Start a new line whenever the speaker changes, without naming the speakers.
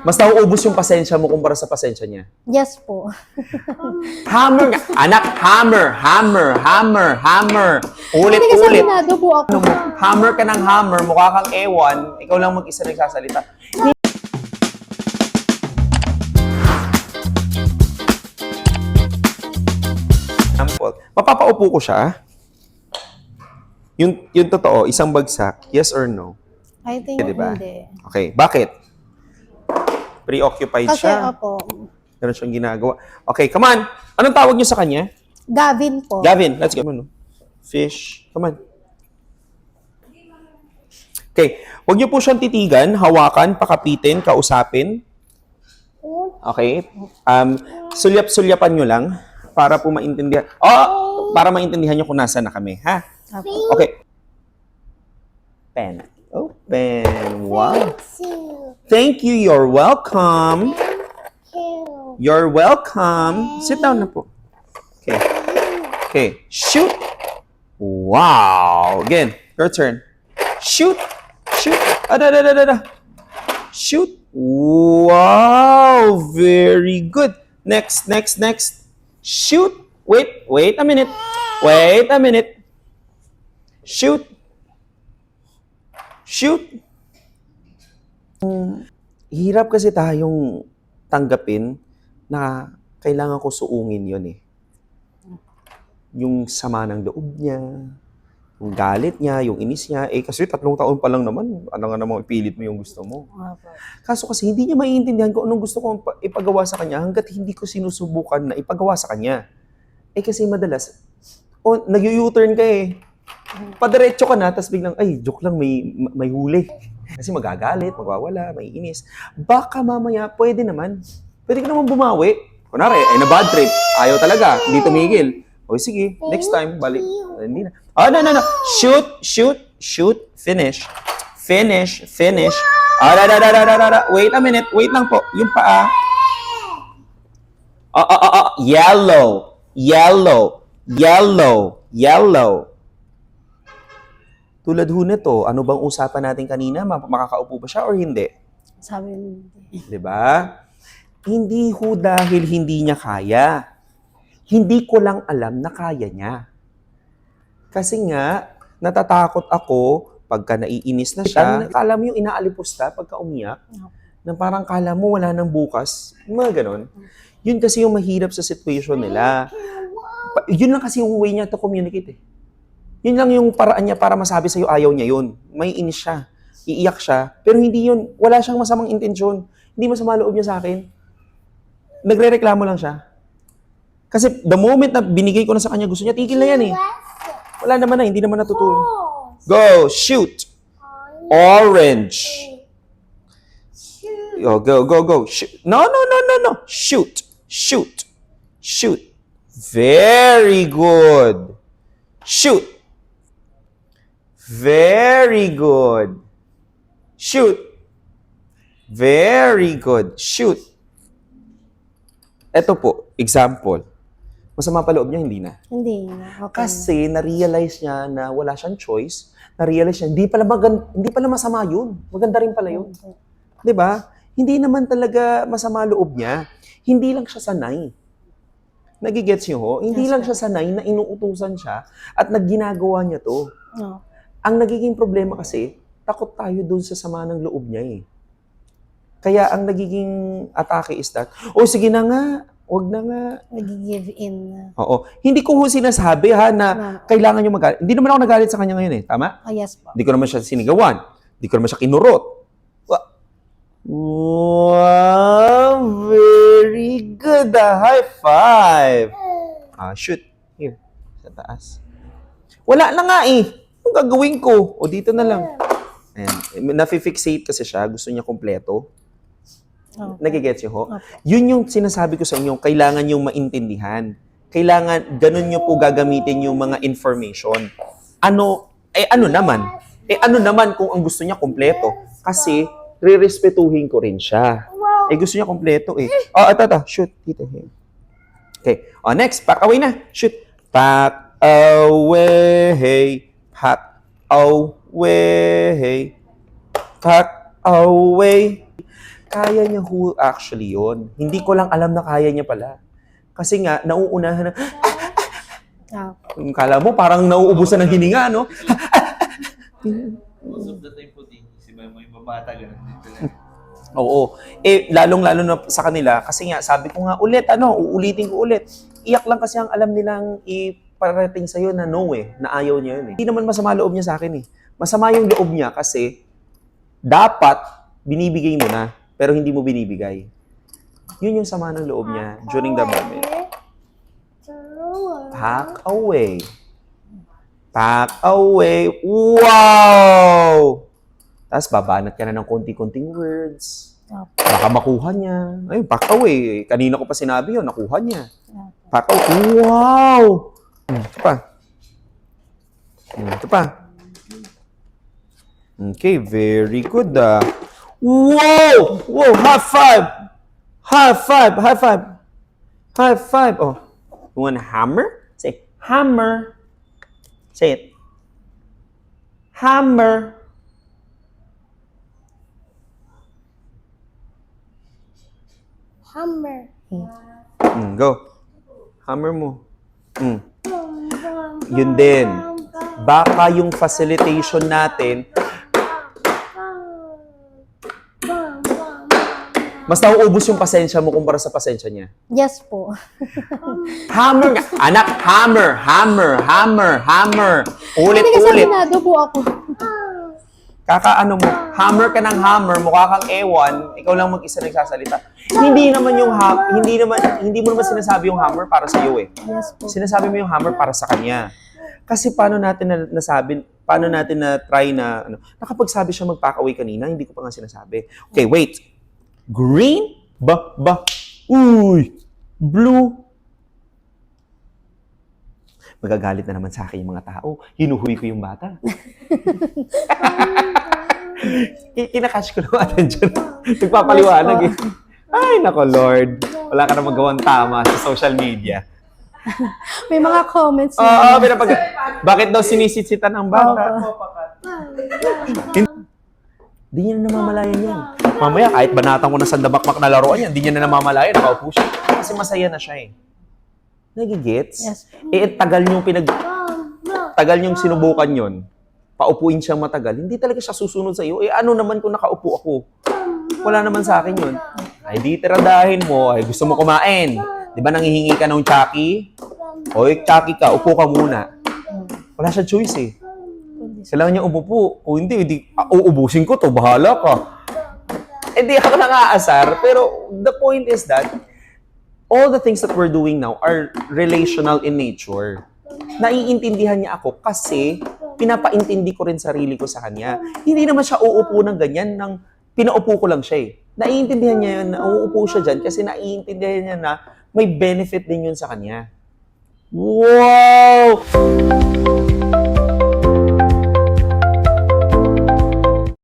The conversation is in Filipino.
Mas nauubos yung pasensya mo kumpara sa pasensya niya.
Yes po.
Hammer nga. Anak, hammer, hammer, hammer, hammer.
Hindi kasi
Ulit-ulit.
aminado po ako.
Hammer ka ng hammer, mukha kang ewan, ikaw lang mag-isa nagsasalita. Example, mapapaupo ko siya. Yung totoo, isang bagsak, yes or no?
I think
Diba?
hindi.
Okay, bakit? Preoccupied
Kasi
siya.
opo,
Meron siyang ginagawa. Okay, come on. Anong tawag niyo sa kanya?
Gavin po.
Gavin, let's go. Fish, come on. Okay, huwag niyo po siyang titigan, hawakan, pakapitin, kausapin. Okay? Sulyap-sulyapan niyo lang para po maintindihan. Para maintindihan niyo kung nasaan na kami, ha?
Opo.
Okay. Pen. Open. Wow. Thank you. You're welcome. You're welcome. Sit down na po. Okay. Okay. Shoot. Wow. Again. Your turn. Shoot. Shoot. Shoot. Wow. Very good. Next. Next. Next. Shoot. Wait. Wait a minute. Wait a minute. Shoot. Shoot. Hirap kasi tayong tanggapin na kailangan ko suungin yun eh. Yung sama ng loob niya, yung galit niya, yung inis niya. Eh kasi 3 taon pa lang naman, ano nga namang ipilit mo yung gusto mo.
Opo.
Kaso kasi hindi niya maiintindihan kung anong gusto kong ipagawa sa kanya hanggat hindi ko sinusubukan na ipagawa sa kanya. Eh kasi madalas, nag-u-turn ka eh. Padiretso ka na, tapos biglang, ay, joke lang, may huli. Kasi magagalit, magwawala, may inis. Baka mamaya, pwede naman. Pwede ka naman bumawi. Kunwari, na bad trip. Ayaw talaga, hindi tumigil. O sige, next time, balik. Hindi na. No. Shoot, shoot, shoot, finish. Finish, finish. Wait a minute, wait lang po. Yung paa. Yellow, yellow, yellow, yellow. Tulad ho nito, ano bang usapan natin kanina? Makakaupo ba siya or hindi?
Sabi hindi.
Diba? Hindi ho dahil hindi niya kaya. Hindi ko lang alam na kaya niya. Kasi nga, natatakot ako pagka naiinis na siya. Kala mo yung inaalipusta pagka umiyak? Na parang kala mo wala nang bukas. Yung mga ganon. Yun kasi yung mahirap sa situation nila. Yun lang kasi yung way niya to communicate eh. Yun lang yung paraan niya para masabi sa'yo ayaw niya yun. May inis siya. Iiyak siya. Pero hindi yun. Wala siyang masamang intensyon. Hindi masama loob niya sa akin. Nagre-reklamo lang siya. Kasi the moment na binigay ko na sa kanya, gusto niya, tigil na yan eh. Wala naman na, hindi naman natutulog. Go, shoot. Orange. Go. Shoot. No. Shoot. Shoot. Shoot. Very good. Shoot. Very good. Shoot. Very good. Shoot. Ito po, example. Masama pa loob niya, hindi na.
Hindi na. Okay.
Kasi na-realize niya na wala siyang choice. Na-realize niya, hindi pala masama yun. Maganda rin pala yun. 'Di ba? Hindi naman talaga masama loob niya. Hindi lang siya sanay. Nagigets niyo ho? Hindi lang siya sanay na inuutusan siya at nagginagawa niya to.
No.
Ang nagiging problema kasi, takot tayo dun sa sama ng loob niya eh. Kaya ang nagiging atake is that, sige na nga, wag na nga.
Nag-give in na.
Oo. Hindi ko ho sinasabi ha na kailangan niyo magalit. Hindi naman ako nagalit sa kanya ngayon eh. Tama?
Yes po.
Hindi ko naman siya sinigawan. Hindi ko naman siya kinurot. Wow! Very good! High five! Shoot. Here. Sa taas. Wala na nga eh. Anong gagawin ko? O dito na lang. Ayan. Nafi-fixate kasi siya. Gusto niya kompleto.
Okay.
Nagigets niyo ho?
Okay.
Yun yung sinasabi ko sa inyo, kailangan yung maintindihan. Kailangan, ganun nyo po gagamitin yung mga information. Ano naman kung ang gusto niya kompleto? Kasi, re-respetuhin ko rin siya. Gusto niya kompleto eh. Ito. Shoot. Dito. Okay. Next. Pack away na. Shoot. Pack away. Pack away. Pack away. Kaya niya ho actually yun. Hindi ko lang alam na kaya niya pala. Kasi nga, nauunahan na, kala mo parang nauubusan ng hininga, no?
Most of the time po din, si Mama yung babata, ganun din talaga.
Oo. Lalong-lalo na sa kanila, kasi nga, sabi ko nga ulit, uulitin ko ulit. Iyak lang kasi ang alam nilang iparating sa'yo na no na ayaw niya yun eh. Hindi naman masama loob niya sa akin eh. Masama yung loob niya kasi dapat binibigay mo na, pero hindi mo binibigay. Yun yung sama ng loob niya during the moment. Pack away. Pack away. Wow! Tapos babanat ka na ng konti-konting words. Baka makuha niya. Ay, pack away. Kanina ko pa sinabi yun, nakuha niya. Pack away. Wow! Ito pa. Ito pa. Okay, very good. Wow! Wow! High five! High five! High five! High five! Oh. You want a hammer? Say, hammer. Say it. Hammer.
Hammer.
Go. Hammer mo. Yun din. Baka yung facilitation natin, mas nauubos yung pasensya mo kumpara sa pasensya niya.
Yes po.
Hammer nga. Anak, hammer, hammer, hammer, hammer.
Hindi kasi
Ulit-ulit.
aminado po ako.
Kakaano mo, hammer ka ng hammer, mukha kang ewan, ikaw lang mag-isa nagsasalita. Hindi mo naman sinasabi yung hammer para sa iyo eh.
Yes po.
Sinasabi mo yung hammer para sa kanya. Kasi paano natin na try na nakapagsabi siya mag-pack away kanina, hindi ko pa nga sinasabi. Okay, wait. Green? Uy! Blue? Magagalit na naman sa akin yung mga tao. Hinuhuy ko yung bata. Kinakash ko lang attention. Nagpapaliwanag eh. Ay, nako Lord. Wala ka na magawang tama sa social media.
May mga comments
Oo, bakit daw sinisisitan ang bata? Hindi niya na namamalayan yan. Mamaya, kahit banatan ko na sandabakmak na laruan yan, hindi niya na namamalayan. Nakaupo siya. Kasi masaya na siya eh. Nagigits?
Yes.
Tagal niyong sinubukan yon. Paupuin siyang matagal. Hindi talaga siya susunod sa iyo. Ano naman kung nakaupo ako? Wala naman sa akin yun. Ay, di tiradahin mo. Ay, gusto mo kumain. Di ba nangihingi ka ng Chucky? Oy, Chucky ka, upo ka muna. Wala siya choice eh. Kailangan niya umupo. Kung hindi, uubusin ko to. Bahala ka. Hindi ako nang-aasar. Pero the point is that all the things that we're doing now are relational in nature. Naiintindihan niya ako kasi pinapaintindi ko rin sarili ko sa kanya. Hindi naman siya uupo ng ganyan nang pinaupo ko lang siya eh. Naiintindihan niya yun na uupo siya dyan kasi naiintindihan niya na may benefit din yun sa kanya. Wow!